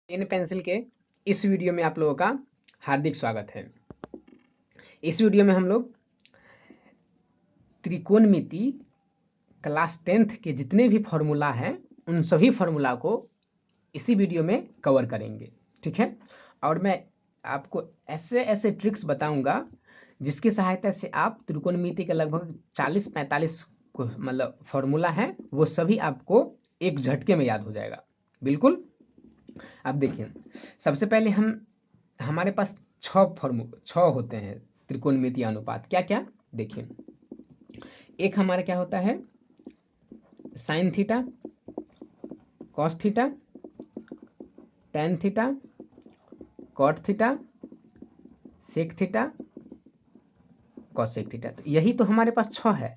Pen pencil के इस video में आप लोगों का हार्दिक स्वागत है। इस वीडियो में हम लोग त्रिकोणमिति क्लास 10th के जितने भी फॉर्मूला हैं उन सभी फॉर्मूला को इसी वीडियो में कवर करेंगे, ठीक है। और मैं आपको ऐसे ऐसे ट्रिक्स बताऊंगा जिसकी सहायता से आप त्रिकोणमिति के लगभग 40-45 मतलब फॉर्मूला है वो सभी आपको एक झटके में याद हो जाएगा। बिल्कुल। अब देखिए, सबसे पहले हमारे पास 6 होते हैं त्रिकोणमितीय अनुपात। क्या क्या देखिए, एक हमारा क्या होता है sine theta, cos theta, tan theta, cot theta, sec theta, cosec theta. तो यही तो हमारे पास 6 है,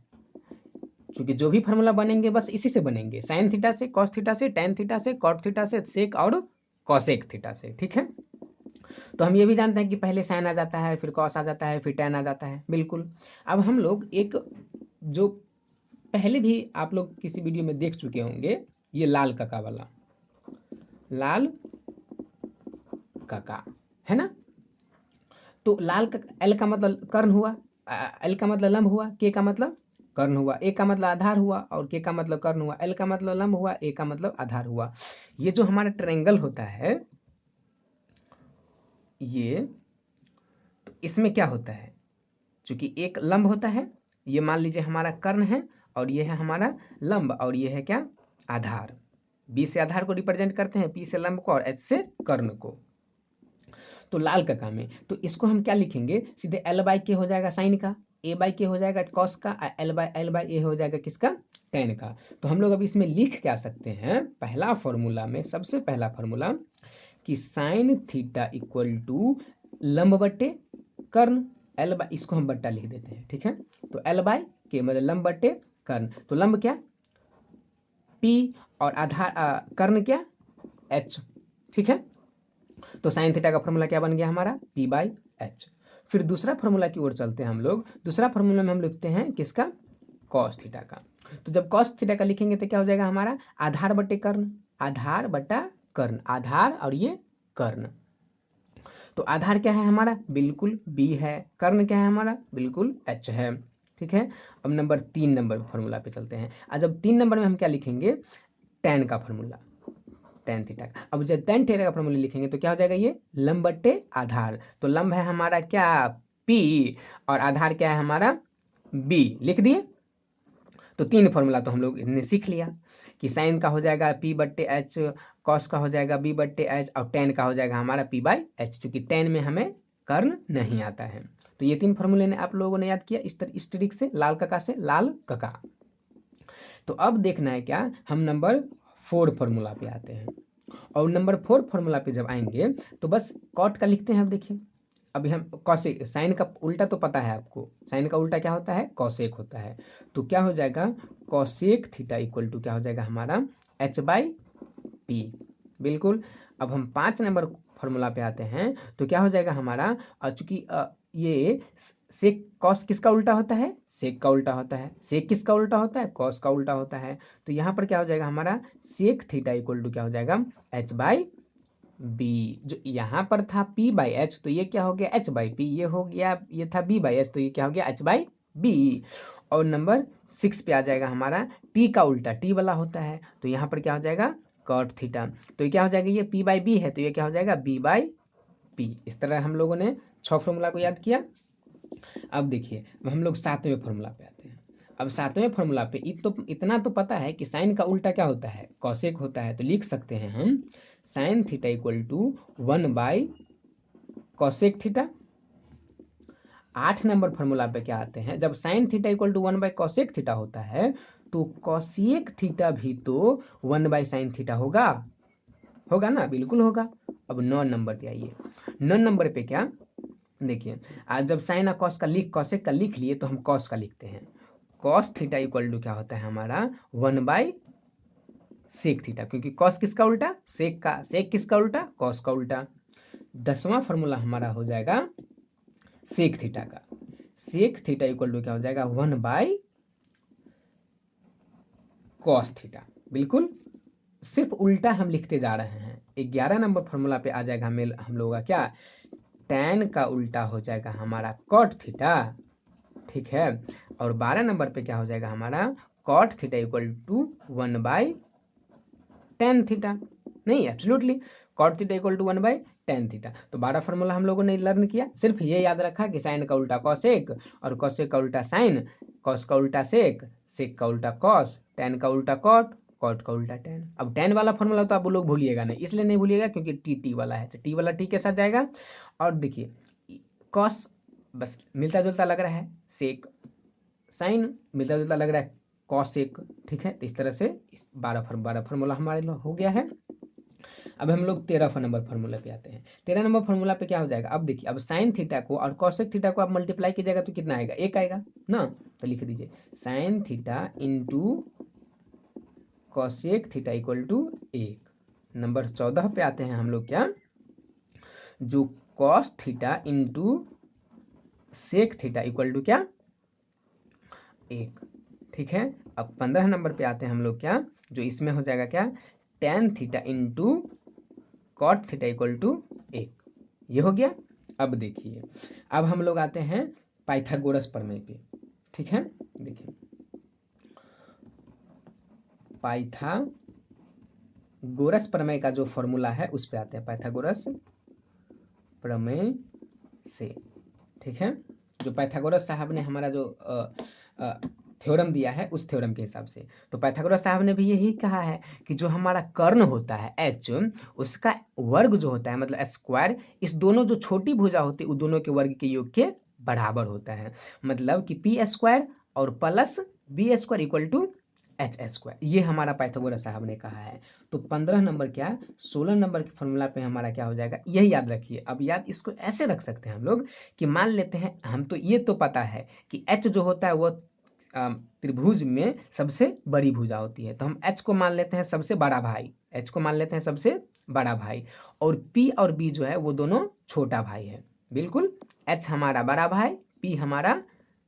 क्योंकि जो भी फॉर्मूला बनेंगे बस इसी से बनेंगे, साइन थीटा से, कॉस थीटा से, टेन थीटा से, कॉट थीटा से, सेक और कॉसेक थीटा से, ठीक है। तो हम ये भी जानते हैं कि पहले साइन आ जाता है, फिर कॉस आ जाता है, फिर टेन आ जाता है। बिल्कुल। अब हम लोग एक जो पहले भी आप लोग किसी वीडियो में देख चुके होंगे, ये लाल कका वाला, लाल कका है ना। तो लाल कका, एल का मतलब कर्ण हुआ, एल का मतलब लंब हुआ, के का मतलब कर्ण हुआ, ए का मतलब आधार हुआ और के का मतलब कर्ण हुआ, एल का मतलब लंब हुआ, ए का मतलब आधार हुआ। ये जो हमारा ट्रायंगल होता है, ये तो इसमें क्या होता है, क्योंकि एक लंब होता है, ये मान लीजिए हमारा कर्ण है और ये है हमारा लंब और ये है क्या आधार। बी से आधार को रिप्रेजेंट करते हैं, पी से लंब को और एच से कर्ण को। तो लाल कका में तो इसको हम क्या लिखेंगे, सीधे एल बाई के हो जाएगा साइन का, ए बाई के हो जाएगा कॉस का, एल बाई ए हो जाएगा किसका टेन का। तो हम लोग अब इसमें लिख क्या सकते हैं, पहला फॉर्मूला में सबसे पहला फॉर्मूला कि साइन थीटा इक्वल टू लंब बट्टे कर्ण, एल बाई इसको हम बट्टा लिख देते हैं, ठीक है। तो एल बाई के मतलब लंब बट्टे कर्ण, तो लंब क्या पी और आधार कर्ण क्या एच, ठीक है। तो साइन थीटा का फॉर्मूला क्या बन गया हमारा पी बाई एच। फिर दूसरा फॉर्मूला की ओर चलते हैं हम लोग। दूसरा फॉर्मूला में हम लिखते हैं किसका कॉस थीटा का। तो जब कॉस थीटा का लिखेंगे तो क्या हो जाएगा हमारा आधार बट्टे कर्ण, आधार बट्टा कर्ण, आधार और ये कर्ण। तो आधार क्या है हमारा बिल्कुल बी है, कर्ण क्या है हमारा बिल्कुल एच है, ठीक है। अब नंबर 3 फॉर्मूला पे चलते हैं। आज अब 3 में हम क्या लिखेंगे टेन का फॉर्मूला, टेन थीटा। अब जब टेन थीटा का फॉर्मूला लिखेंगे तो क्या हो जाएगा ये लंब बट्टे आधार। तो लंब है हमारा क्या पी और आधार क्या है हमारा बी, लिख दिए। तो 3 फॉर्मूला तो हम लोग ने सीख लिया कि साइन का हो जाएगा पी बट्टे एच, कॉस का हो जाएगा बी बट्टे एच और टेन का हो जाएगा हमारा पी बाई एच, चूंकि टेन में हमें कर्ण नहीं आता है। तो ये 3 फॉर्मूले ने आप लोगों ने याद किया इस ट्रिक से, लाल कका से लाल कका। तो अब देखना है क्या, हम नंबर 4 फॉर्मूला पे आते हैं। और नंबर 4 फॉर्मूला पे जब आएंगे तो बस कॉट का लिखते हैं। अब देखिए, अभी हम कॉसेक, साइन का उल्टा तो पता है आपको, साइन का उल्टा क्या होता है कॉसेक होता है। तो क्या हो जाएगा कॉसेक थीटा इक्वल टू क्या हो जाएगा हमारा एच बाई पी। बिल्कुल। अब हम 5 फॉर्मूला पे आते हैं तो क्या हो जाएगा हमारा, चूंकि ये सेक कॉस किसका उल्टा होता है सेक का उल्टा होता है, सेक किसका उल्टा होता है कॉस का उल्टा होता है। तो यहाँ पर क्या हो जाएगा हमारा सेक थीटा इक्वल टू क्या हो जाएगा एच बाई बी। जो यहाँ पर था पी बाई एच तो ये क्या हो गया एच बाई पी, ये हो गया, ये था बी बाई एच तो ये क्या हो गया एच बाई बी। और नंबर 6 पे आ जाएगा हमारा टी का उल्टा टी वाला होता है, तो यहाँ पर क्या हो जाएगा कॉट थीटा। तो ये क्या हो जाएगा ये पी बाई बी है तो ये क्या हो जाएगा बी बाई पी। इस तरह हम लोगों ने 6 फॉर्मूला को याद किया। अब देखिए हम लोग 7वें फॉर्मूला पे आते हैं। अब 7वें फॉर्मूला पे इतना तो पता है कि साइन का उल्टा क्या होता है कॉसेक होता है। तो लिख सकते हैं हम sine theta equal to 1 by cosec theta. 8 formula पे क्या आते हैं, जब sine theta equal to 1 by cosec theta होता है तो कॉसेक थीटा भी तो 1 बाई साइन थीटा होगा, होगा ना बिल्कुल होगा। अब 9 पे आइए। 9 पे क्या देखिए, आज जब साइन और कॉस का लिख कॉसेक का लिख लिए तो हम कॉस का लिखते हैं। कॉस थीटा इक्वल टू क्या होता है हमारा 1 बाई सेक थीटा, क्योंकि कॉस किसका उल्टा सेक का, सेक किसका उल्टा कॉस का उल्टा। 10वां फॉर्मूला हमारा हो जाएगा सेक थीटा का। सेक थीटा इक्वल टू क्या हो जाएगा 1 बाई कॉस थीटा। बिल्कुल। सिर्फ उल्टा हम लिखते जा रहे हैं। 11 नंबर फॉर्मूला पे आ जाएगा हम लोगों का क्या, tan का उल्टा हो जाएगा हमारा cot थीटा, ठीक है। और 12 नंबर पे क्या हो जाएगा हमारा cot theta equal to 1/tan theta, नहीं absolutely cot theta equal to 1/tan theta. तो 12 फॉर्मूला हम लोगों ने लर्न किया, सिर्फ ये याद रखा कि साइन का उल्टा कॉसेक, और कॉसेक का उल्टा साइन, कॉस का उल्टा सेक, सेक का उल्टा कॉस, टैन का उल्टा कॉट, कॉट का उल्टा टैन। अब टैन वाला फॉर्मूला तो आप लोग भूलिएगा नहीं, इसलिए नहीं भूलिएगा क्योंकि टी वाला है, तो टी वाला टी के साथ जाएगा। और देखिए कॉस बस मिलता जुलता लग रहा है, सेक साइन मिलता जुलता लग रहा है कॉसेक, ठीक है। तो इस तरह से 12 फॉर्मूला हमारे हो गया है। अब हम लोग 13 नंबर फॉर्मूला पे आते हैं। 13 नंबर फॉर्मूला पे क्या हो जाएगा, अब देखिए अब साइन थीटा को और कॉसेक थीटा को आप मल्टीप्लाई कीजिएगा तो कितना आएगा, 1 आएगा ना। तो लिख दीजिए sine theta into cosec theta equal to 1। Number 14 पे आते हैं हम लोग, क्या जो cos theta into sec theta equal to क्या 1, ठीक है। अब 15 नंबर पे आते हैं हम लोग, क्या जो इसमें हो जाएगा क्या tan theta into cot theta equal to 1, ये हो गया। अब देखिए अब हम लोग आते हैं पाइथागोरस प्रमेय पे, ठीक है। देखिए पाइथागोरस प्रमेय का जो फॉर्मूला है उस पे आते हैं, पाइथागोरस प्रमेय से, ठीक है। जो पाइथागोरस साहब ने हमारा जो थ्योरम दिया है उस थ्योरम के हिसाब से, तो पाइथागोरस साहब ने भी यही कहा है कि जो हमारा कर्ण होता है h, उसका वर्ग जो होता है मतलब स्क्वायर, इस दोनों जो छोटी भुजा होती है उन दोनों के वर्ग के योग के बराबर होता है। मतलब कि पी स्क्वायर और plus b square equal to h square, ये हमारा पाइथागोरस साहब ने कहा है। तो 15 नंबर क्या 16 नंबर के फॉर्मूला पे हमारा क्या हो जाएगा, यही याद रखिए। अब याद इसको ऐसे रख सकते हैं हम लोग कि मान लेते हैं हम, तो ये तो पता है कि h जो होता है वो त्रिभुज में सबसे बड़ी भुजा होती है, तो हम h को मान लेते हैं सबसे बड़ा भाई, h को मान लेते हैं सबसे बड़ा भाई, और p और b जो है वो दोनों छोटा भाई है। बिल्कुल h हमारा बड़ा भाई,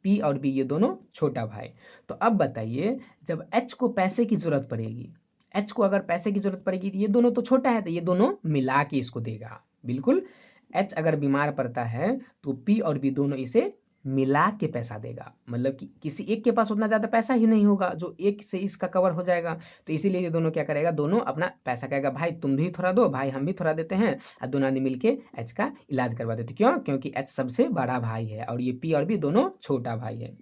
p और b ये दोनों छोटा भाई। तो अब बताइए जब h को पैसे की जरूरत पड़ेगी, h को अगर पैसे की जरूरत पड़ेगी तो ये दोनों तो छोटा है, तो ये दोनों मिला के इसको देगा। बिल्कुल h अगर बीमार पड़ता है तो p और b दोनों इसे मिला के पैसा देगा, मतलब कि किसी एक के पास उतना ज़्यादा पैसा ही नहीं होगा जो एक से इसका कवर हो जाएगा। तो इसीलिए ये दोनों क्या करेगा, दोनों अपना पैसा कहेगा भाई तुम भी थोड़ा दो, भाई हम भी थोड़ा देते हैं, और दोनों आदमी मिलके एच का इलाज करवा देते। क्यों, क्योंकि एच सबसे बड़ा भाई है और ये पी और बी दोनों छोटा भाई है।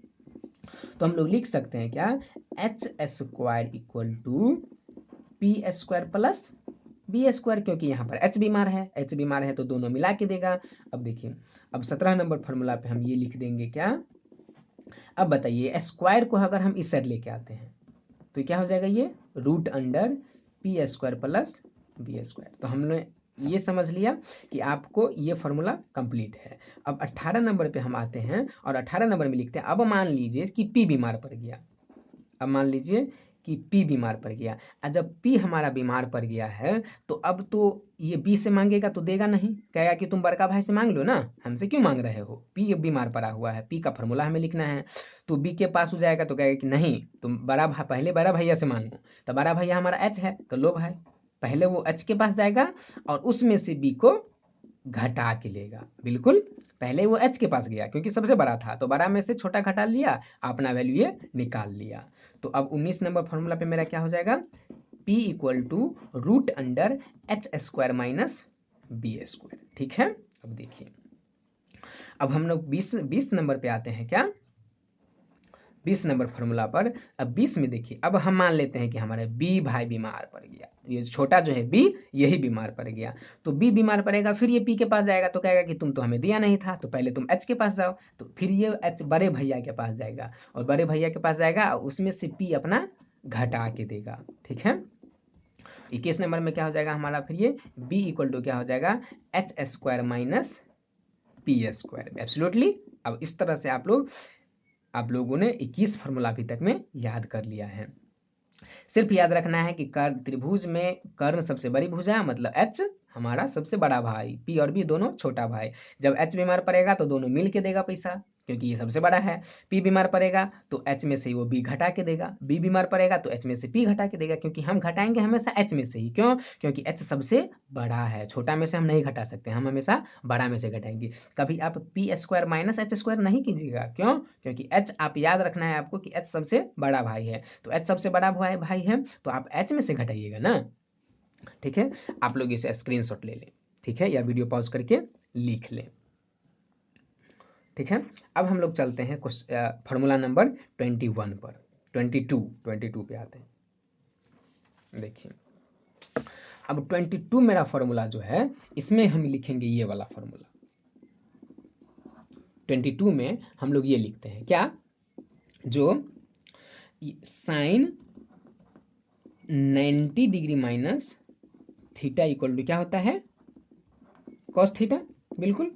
तो हम लोग लिख सकते हैं क्या h square equal to p square plus b square, क्योंकि यहाँ पर h बीमार है तो दोनों मिला के देगा। अब देखिए अब 17 नंबर फॉर्मूला पे हम ये लिख देंगे क्या, अब बताइए स्क्वायर को अगर हम इस साइड लेके आते हैं तो क्या हो जाएगा, ये root under p square plus b square. तो हमने ये समझ लिया कि आपको ये फॉर्मूला कंप्लीट है। अब 18 नंबर पे हम आते हैं और 18 नंबर में लिखते हैं, अब मान लीजिए कि p बीमार पड़ गया, अब मान लीजिए कि P बीमार पड़ गया, और जब P हमारा बीमार पड़ गया है तो अब तो ये B से मांगेगा तो देगा नहीं, कहेगा कि तुम बड़का भाई से मांग लो ना, हमसे क्यों मांग रहे हो, P बीमार पड़ा हुआ है, P का फॉर्मूला हमें लिखना है। तो B के पास हो जाएगा तो कहेगा कि नहीं तुम पहले बड़ा भैया से मांगो, तो बड़ा भैया हमारा H है, तो लो भाई पहले वो H के पास जाएगा और उसमें से B को घटा के लेगा। बिल्कुल पहले वो h के पास गया क्योंकि सबसे बड़ा था, तो बड़ा में से छोटा घटा लिया, अपना वैल्यू ये निकाल लिया। तो अब 19 नंबर फॉर्मूला पे मेरा क्या हो जाएगा, p equal to root under h square minus b square, ठीक है। अब देखिए अब हम लोग 20 नंबर पे आते हैं, क्या 20 नंबर फॉर्मूला पर। अब 20 में देखिए अब हम मान लेते हैं कि हमारे बी भाई बीमार पड़ गया, ये छोटा जो है बी यही बीमार पड़ गया, तो बी बीमार पड़ेगा, फिर ये पी के पास जाएगा तो कहेगा कि तुम तो हमें दिया नहीं था, तो पहले तुम एच के पास जाओ, तो फिर ये एच बड़े भैया के पास जाएगा और बड़े भैया के पास जाएगा और उसमें से पी अपना घटा के देगा, ठीक है। 21 नंबर में क्या हो जाएगा हमारा, फिर ये बी इक्वल टू क्या हो जाएगा H square minus P square, absolutely. अब इस तरह से आप लोगों ने 21 फार्मूला अभी तक में याद कर लिया है। सिर्फ याद रखना है कि त्रिभुज में कर्ण सबसे बड़ी भुजा मतलब h हमारा सबसे बड़ा भाई, p और b दोनों छोटा भाई। जब h बीमार पड़ेगा तो दोनों मिल के देगा पैसा, क्योंकि ये सबसे बड़ा है। P बीमार पड़ेगा तो H में से वो B घटा के देगा, B बीमार पड़ेगा तो H में से P घटा के देगा, क्योंकि हम घटाएंगे हमेशा H में से ही। क्यों? क्योंकि H सबसे बड़ा है, छोटा में से हम नहीं घटा सकते, हम हमेशा बड़ा में से घटाएंगे। कभी आप P square minus H square नहीं कीजिएगा। क्यों? क्योंकि H आप याद रखना है आपको कि H सबसे बड़ा भाई है, तो H सबसे बड़ा भाई है तो आप H में से घटाइएगा ना। ठीक है, आप लोग इसे स्क्रीनशॉट ले लें, ठीक है, या वीडियो पॉज करके लिख लें। ठीक है, अब हम लोग चलते हैं फॉर्मूला नंबर 21 पर, 22 पे आते हैं। देखिए, अब 22 मेरा फॉर्मूला जो है, इसमें हम लिखेंगे ये वाला फॉर्मूला। 22 में हम लोग ये लिखते हैं क्या, जो sine 90 degree minus theta equal to क्या होता है, कॉस थीटा। बिल्कुल।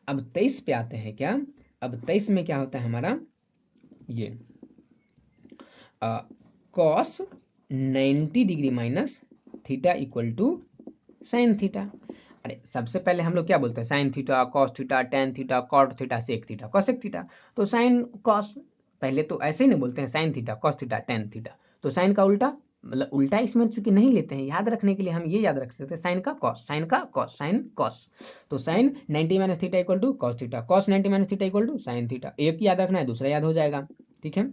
अब 23 पे आते हैं क्या, अब 23 में क्या होता है हमारा, ये cos 90 degree minus theta equal to sine theta. अरे सबसे पहले हम लोग क्या बोलते हैं, sine theta, cos theta, tan theta, cot theta, sec theta, cosec theta. तो साइन कॉस पहले तो ऐसे ही नहीं बोलते हैं, sine theta, cos theta, tan theta. तो साइन का उल्टा, मतलब उल्टा इसमें चूंकि नहीं लेते हैं, याद रखने के लिए हम ये याद रख सकते हैं, साइन का कॉस, साइन का कॉस, साइन कॉस। तो sine 90 minus theta equal to cos theta, cos 90 minus theta equal to sine theta. एक याद रखना है, दूसरा याद हो जाएगा। ठीक है,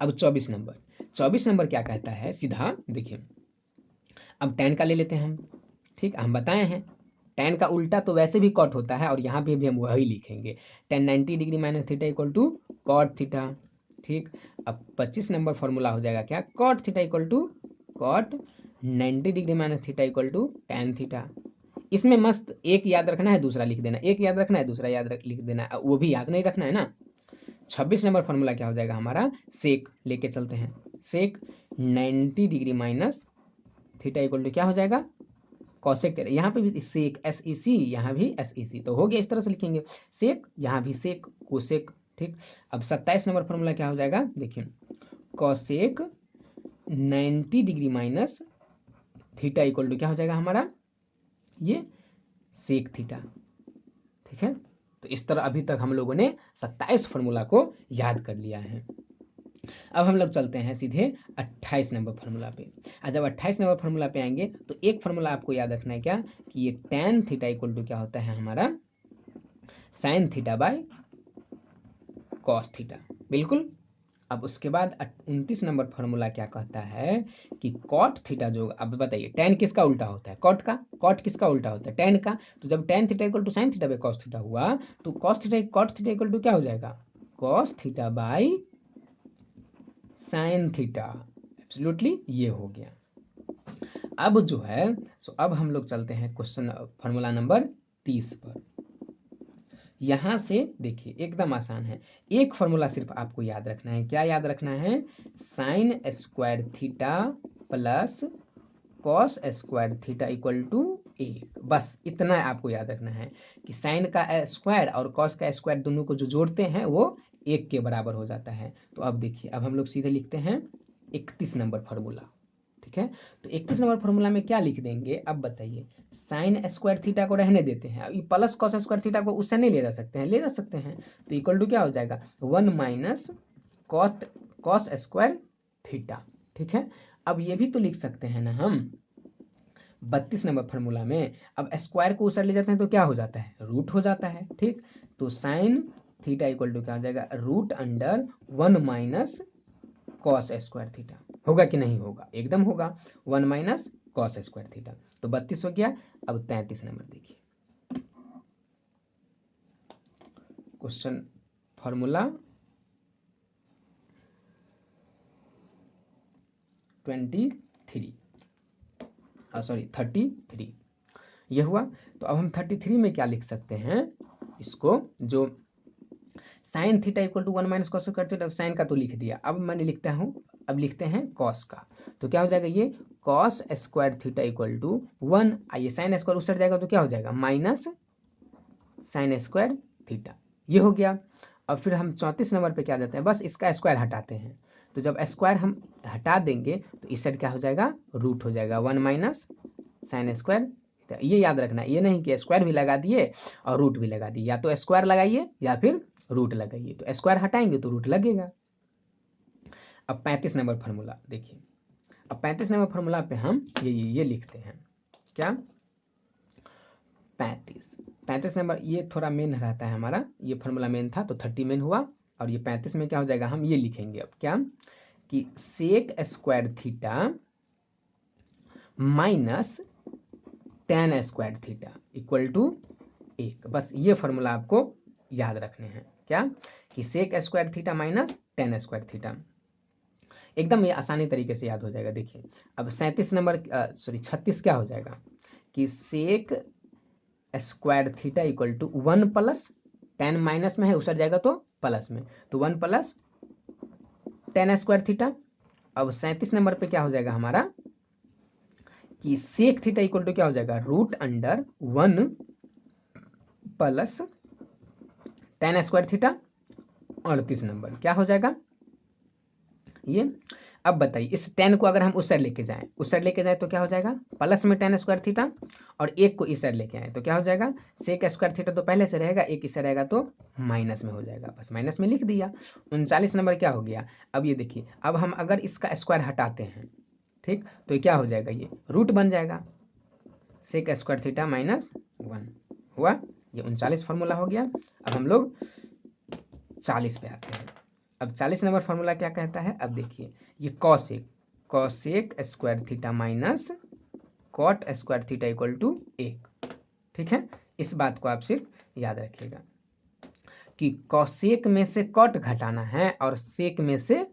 अब 24 नंबर क्या कहता है, सीधा देखिए, अब टेन का ले लेते हैं हम। ठीक, हम बताए हैं टेन का उल्टा तो वैसे भी कॉट होता है, और यहाँ पे भी हम वही लिखेंगे, tan 90 degree minus theta equal to cot theta. ठीक, अब 25 नंबर फॉर्मूला हो जाएगा क्या, cot theta equal to cot 90 degree minus theta equal to tan theta. इसमें मस्त एक याद रखना है, दूसरा लिख देना, एक याद रखना है, दूसरा लिख देना, वो भी याद नहीं रखना है ना। 26 नंबर फॉर्मूला क्या हो जाएगा हमारा, सेक लेके चलते हैं, sec 90 degree minus theta equal to क्या हो जाएगा, कॉसेक। यहाँ पे भी सेक SEC, यहाँ भी SEC, तो हो गया, इस तरह से लिखेंगे सेक, यहाँ भी सेक, कोसेक। ठीक, अब 27 नंबर फॉर्मूला क्या हो जाएगा, देखिए, cosec 90 degree minus theta equal to क्या हो जाएगा हमारा, ये सेक थीटा। ठीक है, तो इस तरह अभी तक हम लोगों ने 27 फॉर्मूला को याद कर लिया है। अब हम लोग चलते हैं सीधे 28 नंबर फार्मूला पे। और जब 28 नंबर फार्मूला पे आएंगे तो एक फार्मूला आपको याद रखना है क्या, कि ये tan थीटा इक्वल टू क्या होता है हमारा, sign theta by cos theta. बिल्कुल। अब उसके बाद 29 नंबर फार्मूला क्या कहता है कि कॉट थीटा जो, अब बताइए tan किसका उल्टा होता है, कॉट का, कॉट किसका उल्टा होता है, tan का। तो जब tan theta equal to sine theta by cos theta हुआ, तो cos theta cot theta equal to क्या हो जाएगा, cos theta by sine theta. Absolutely ये हो गया। अब जो है, सो अब हम लोग चलते हैं क्वेश्चन फार्मूला नंबर 30 पर। यहां से देखिए एकदम आसान है, एक फार्मूला सिर्फ आपको याद रखना है, क्या याद रखना है, sine square theta plus cos square theta equal to 1। बस इतना आपको याद रखना है कि साइन का स्क्वायर और कॉस का स्क्वायर दोनों को जो जोड़ते हैं वो 1 के बराबर हो जाता है। तो अब देखिए, अब हम लोग सीधे लिखते हैं 31 नंबर फार्मूला। ठीक है, तो 31 नंबर फार्मूला में क्या लिख देंगे, अब बताइए, साइन स्क्वायर थीटा को रहने देते हैं, अब प्लस कॉस स्क्वायर थीटा को उससे नहीं ले जा सकते हैं, ले जा सकते हैं, तो इक्वल टू क्या हो जाएगा, 1 माइनस कॉस स्क्वायर थीटा। ठीक है, अब ये भी तो लिख सकते हैं ना हम 32 नंबर फार्मूला में, अब स्क्वायर को उस ले जाते हैं तो क्या हो जाता है, रूट हो जाता है। ठीक, तो साइन थीटा इक्वल टू क्या हो जाएगा, root under 1 minus cos square theta. होगा कि नहीं होगा, एकदम होगा, 1 माइनस कॉस स्क्वायर थीटा। तो 32 हो गया। अब 33 नंबर देखिए, क्वेश्चन फॉर्मूला 33 ये हुआ। तो अब हम 33 में क्या लिख सकते हैं, इसको जो sine theta equal to 1 minus cos square theta, sine का तो लिख दिया, अब मैंने लिखता हूँ, अब लिखते हैं कॉस का। तो क्या हो जाएगा, ये cos square theta equal to 1, आइए साइन स्क्वायर उस जाएगा तो क्या हो जाएगा, माइनस साइन स्क्वायर थीटा। ये हो गया। अब फिर हम 34 नंबर पे क्या जाते हैं, बस इसका स्क्वायर हटाते हैं। तो जब स्क्वायर हम हटा देंगे तो इस साइड क्या हो जाएगा, रूट हो जाएगा, 1 माइनस साइन स्क्वायर तो ये याद रखना, ये नहीं कि स्क्वायर भी लगा दिए और रूट भी लगा दिए, या तो स्क्वायर लगाइए या फिर रूट लगाइए, तो स्क्वायर हटाएंगे तो रूट लगेगा। अब 35 नंबर फार्मूला देखिए, अब 35 नंबर फार्मूला पे हम ये लिखते हैं क्या, 35 नंबर ये थोड़ा मेन रहता है हमारा, ये फार्मूला मेन था तो 30 मेन हुआ, और ये 35 में क्या हो जाएगा, हम ये लिखेंगे अब क्या कि sec square theta minus tan square theta equal to 1। बस ये फार्मूला आपको याद रखने हैं क्या, कि sec square theta minus tan square theta, एकदम ये आसानी तरीके से याद हो जाएगा। देखिए अब 37 नंबर 36 क्या हो जाएगा कि sec square theta equal to 1 plus tan minus में है उसर जाएगा तो प्लस में, तो 1 प्लस tan स्क्वायर थीटा। अब 37 नंबर पे क्या हो जाएगा हमारा कि सेक थीटा इक्वल टू क्या हो जाएगा, root under 1 plus tan square theta. 38 number क्या हो जाएगा ये, अब बताइए इस tan को अगर हम उस साइड लेके जाएं तो क्या हो जाएगा, प्लस में tan स्क्वायर थीटा, और एक को इस साइड लेके आए तो क्या हो जाएगा, सेक स्क्वायर थीटा तो पहले से रहेगा, एक इस साइड रहेगा तो माइनस में हो जाएगा, बस माइनस में लिख दिया। 39 नंबर क्या हो गया, अब ये देखिए, अब हम अगर इसका स्क्वायर हटाते हैं ठीक, तो क्या हो जाएगा, ये रूट बन जाएगा, सेक स्क्वायर थीटा माइनस 1 हुआ, ये 39 फार्मूला हो गया। अब हम लोग 40 पे आते हैं। अब 40 नंबर फार्मूला क्या कहता है, अब देखिए ये cosec square theta minus cot square theta equal to 1। ठीक है, इस बात को आप सिर्फ याद रखिएगा कि कॉसेक में से कॉट घटाना है और सेक में से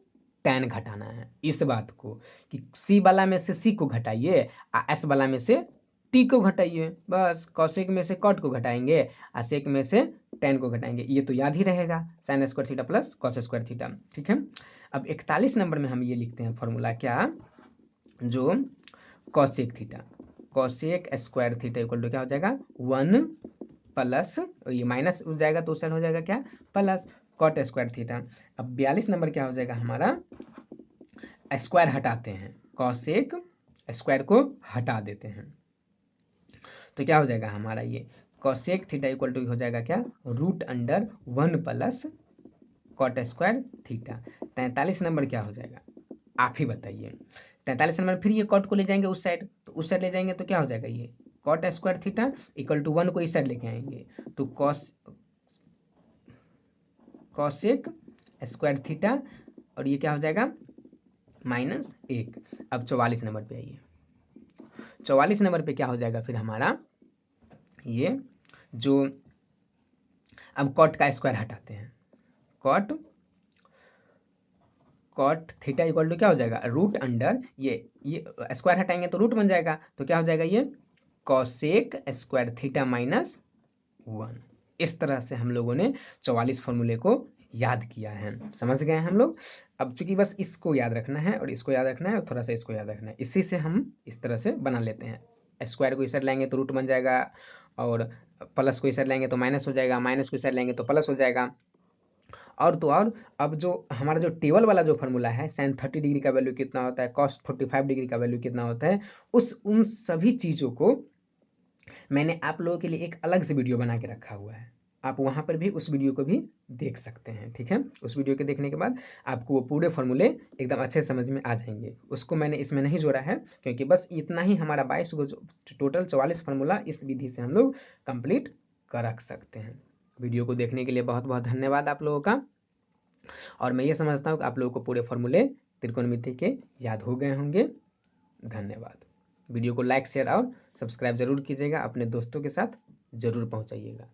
टैन घटाना है, इस बात को कि सी वाला में से सी को घटाइए और एस वाला में से टी को घटाइए, बस कॉसेक में से कॉट को घटाएंगे और सेक में से टैन को घटाएंगे, ये तो याद ही रहेगा, sign square theta plus cos square theta. ठीक है, अब 41 नंबर में हम ये लिखते हैं फॉर्मूला क्या, जो cosec theta, cosec square theta equal to क्या हो जाएगा 1 प्लस, ये माइनस हो जाएगा तो उस साइड हो जाएगा क्या प्लस कॉट स्क्वायर थीटा। अब 42 नंबर क्या हो जाएगा हमारा, स्क्वायर हटाते हैं, कॉसेक स्क्वायर को हटा देते हैं तो क्या हो जाएगा हमारा, ये कॉसेक थीटा इक्वल टू हो जाएगा क्या, root under 1 plus cot square theta. 43 number क्या हो जाएगा आप ही बताइए, 43 नंबर फिर ये कॉट को ले जाएंगे उस साइड, तो उस साइड ले जाएंगे तो क्या हो जाएगा, ये cot square theta equal to 1 को इस साइड लेके आएंगे तो कॉसेक स्क्वायर थीटा, और ये क्या हो जाएगा -1। अब 44 नंबर पे आइए, 44 नंबर पे क्या हो जाएगा फिर हमारा, ये जो अब कॉट का स्क्वायर हटाते हैं, कॉट थीटा इक्वल टू क्या हो जाएगा, रूट अंडर ये स्क्वायर हटाएंगे तो रूट बन जाएगा, तो क्या हो जाएगा ये कॉसेक स्क्वायर थीटा माइनस 1। इस तरह से हम लोगों ने 44 फॉर्मूले को याद किया है, समझ गए हम लोग। अब चूंकि बस इसको याद रखना है और इसको याद रखना है और थोड़ा सा इसको याद रखना है, इसी से हम इस तरह से बना लेते हैं, स्क्वायर को इस साइड लाएंगे तो रूट बन जाएगा, और प्लस को इस साइड लाएंगे तो माइनस हो जाएगा, माइनस को इस साइड लाएंगे तो प्लस हो जाएगा। और तो और अब जो हमारा जो टेबल वाला जो फार्मूला है, साइन 30 डिग्री का वैल्यू कितना होता है, कॉस 45 डिग्री का वैल्यू कितना होता है, उन सभी चीज़ों को मैंने आप लोगों के लिए एक अलग से वीडियो बना के रखा हुआ है, आप वहाँ पर भी उस वीडियो को भी देख सकते हैं। ठीक है, उस वीडियो के देखने के बाद आपको वो पूरे फॉर्मूले एकदम अच्छे समझ में आ जाएंगे, उसको मैंने इसमें नहीं जोड़ा है क्योंकि बस इतना ही हमारा 22 को टोटल 44 फार्मूला इस विधि से हम लोग कंप्लीट कर रख सकते हैं। वीडियो को देखने के लिए बहुत बहुत धन्यवाद आप लोगों का, और मैं ये समझता हूँ कि आप लोगों को पूरे फॉर्मूले त्रिकोणमिति के याद हो गए होंगे। धन्यवाद। वीडियो को लाइक शेयर और सब्सक्राइब जरूर कीजिएगा, अपने दोस्तों के साथ जरूर पहुंचाइएगा।